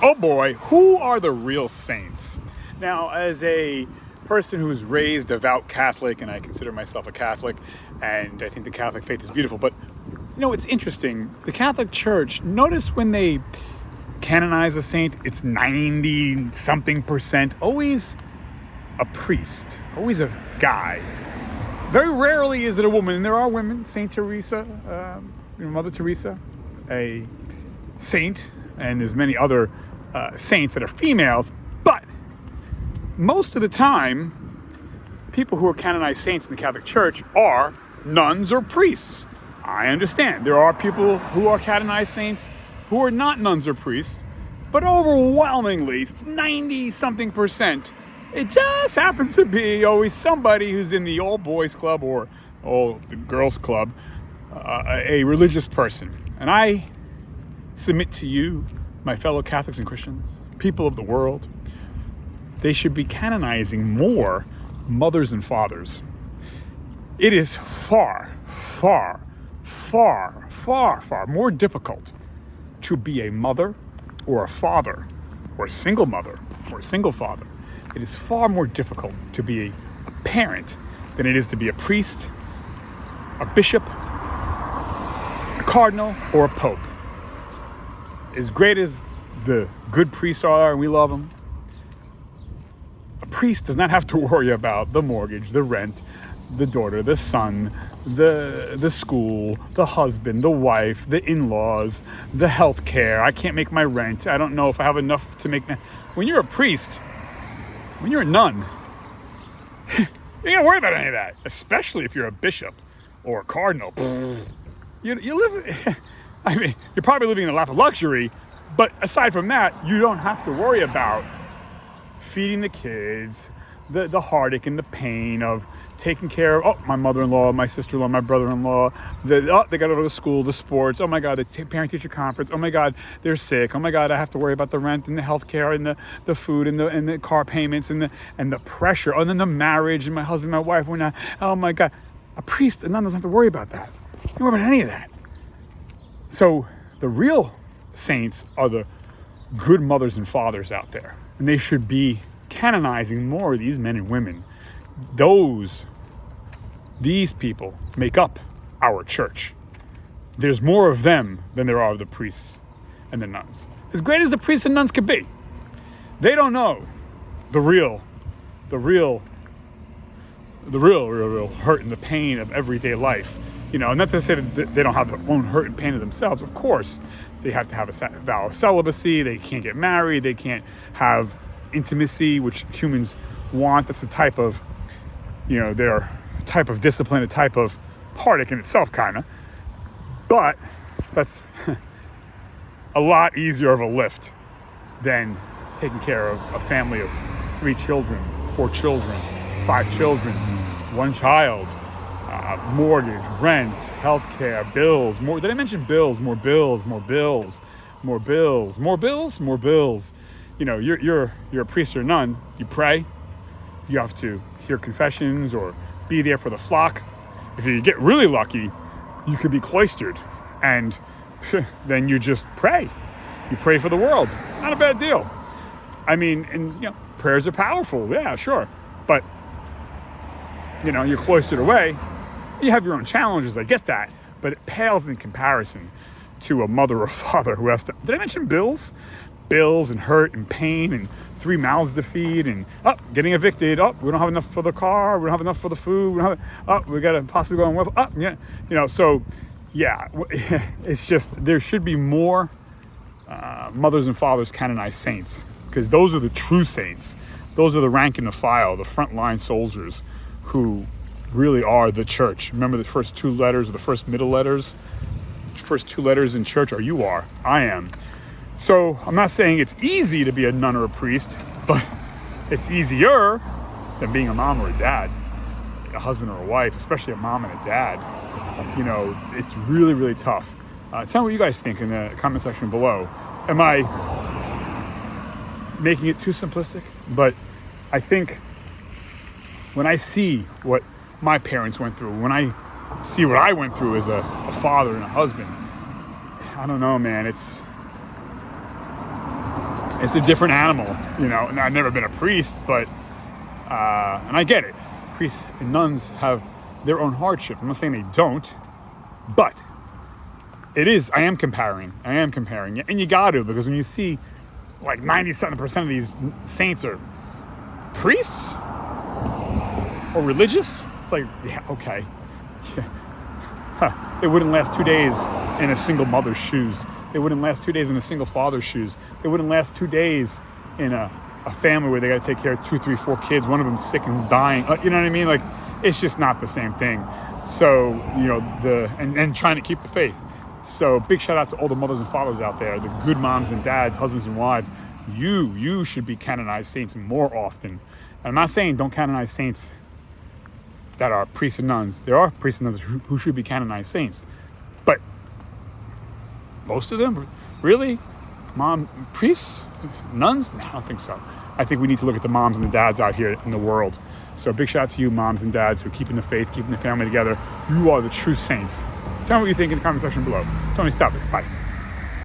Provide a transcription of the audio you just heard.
Oh boy, who are the real saints? Now, as a person who was raised devout Catholic, and I consider myself a Catholic, and I think the Catholic faith is beautiful, but it's interesting. The Catholic Church, notice when they canonize a saint, it's 90-something% always a priest, always a guy. Very rarely is it a woman, and there are women. Saint Teresa, Mother Teresa, a saint, and there's many other saints that are females, but most of the time, people who are canonized saints in the Catholic Church are nuns or priests. I understand there are people who are canonized saints who are not nuns or priests, but overwhelmingly, 90-something%, it just happens to be always somebody who's in the old boys club or the girls club, a religious person. And I submit to you, my fellow Catholics and Christians, people of the world, they should be canonizing more mothers and fathers. It is far, far, far, far, far more difficult to be a mother or a father or a single mother or a single father. It is far more difficult to be a parent than it is to be a priest, a bishop, a cardinal, or a pope. As great as the good priests are, and we love them, a priest does not have to worry about the mortgage, the rent, the daughter, the son, the school, the husband, the wife, the in-laws, the health care. I can't make my rent. I don't know if I have enough to make. When you're a priest, when you're a nun, you don't gotta worry about any of that, especially if you're a bishop or a cardinal. You live, I mean, you're probably living in a lap of luxury, but aside from that, you don't have to worry about feeding the kids, the heartache and the pain of taking care of, my mother-in-law, my sister-in-law, my brother-in-law, they got to go to school, the sports, oh my God, the parent-teacher conference, oh my God, they're sick, oh my God, I have to worry about the rent and the health care and the food and the car payments and the pressure, and then the marriage and my husband, my wife, oh my God. A priest, a nun doesn't have to worry about that. You don't worry about any of that. So the real saints are the good mothers and fathers out there, and they should be canonizing more of these men and women. These people make up our church. There's more of them than there are of the priests and the nuns. As great as the priests and nuns could be, they don't know the real hurt and the pain of everyday life. Not to say that they don't have their own hurt and pain of themselves. Of course, they have to have a vow of celibacy. They can't get married. They can't have intimacy, which humans want. That's a type of, their type of discipline, a type of heartache in itself, kind of. But that's a lot easier of a lift than taking care of a family of 3 children, 4 children, 5 children, 1 child, mortgage, rent, healthcare, bills. More. Did I mention bills? More bills, more bills, more bills, more bills, more bills. You're a priest or a nun. You pray. You have to hear confessions or be there for the flock. If you get really lucky, you could be cloistered, and then you just pray. You pray for the world. Not a bad deal. I mean, and prayers are powerful. Yeah, sure, but you're cloistered away. You have your own challenges. I get that, but it pales in comparison to a mother or father who has to. Did I mention bills? Bills and hurt and pain and 3 mouths to feed and getting evicted. We don't have enough for the car. We don't have enough for the food. We got to possibly go on. So yeah, it's just there should be more mothers and fathers canonized saints, because those are the true saints. Those are the rank and the file, the frontline soldiers who really are the church. Remember the first 2 letters or the first middle letters? The first 2 letters in church are you are, I am. So I'm not saying it's easy to be a nun or a priest, but it's easier than being a mom or a dad, a husband or a wife, especially a mom and a dad. It's really, really tough. Tell me what you guys think in the comment section below. Am I making it too simplistic? But I think when I see what my parents went through, when I see what I went through as a father and a husband, I don't know, man. It's a different animal, you know. And I've never been a priest, but and I get it. Priests and nuns have their own hardship. I'm not saying they don't, but it is. I am comparing, and you got to, because when you see like 97% of these saints are priests or religious, it's like, yeah, okay. They wouldn't last 2 days in a single mother's shoes. They wouldn't last 2 days in a single father's shoes. They wouldn't last 2 days in a family where they got to take care of 2, 3, 4 kids. One of them sick and dying. You know what I mean? Like, it's just not the same thing. So, you know, and trying to keep the faith. So big shout out to all the mothers and fathers out there, the good moms and dads, husbands and wives. You should be canonized saints more often. And I'm not saying don't canonize saints that are priests and nuns. There are priests and nuns who should be canonized saints. But most of them, really? Priests? Nuns? No, I don't think so. I think we need to look at the moms and the dads out here in the world. So big shout out to you, moms and dads, who are keeping the faith, keeping the family together. You are the true saints. Tell me what you think in the comment section below. Tony, stop this. Bye.